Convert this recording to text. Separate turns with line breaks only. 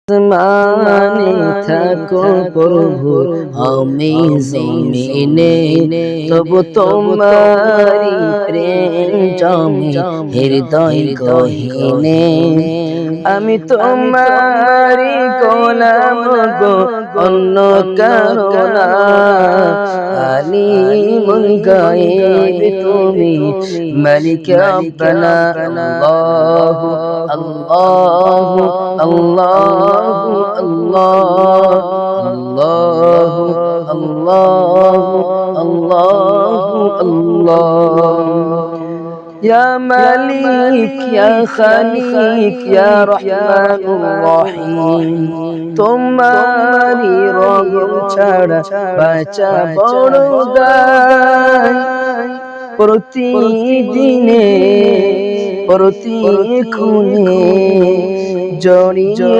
আসমানে থাকো প্রভু আমি জমিনে তবু তোমারি প্রেম জমে হৃদয় গহীনে আমি তোমারি গোলাম গো অন্য কারো না আলিমুল গায়ব তুমি মালিক রব্বানা আল্লাহু আল্লাহু আল্লাহু আল্লাহু আল্লাহু আল্লাহু আল্লাহ يا مالك يا خالق يا رحمن الرحيم তোমারি রহম ছাড়া বাঁচা বড় দায় প্রতিদিনে প্রতিক্ষণে জড়িয়ে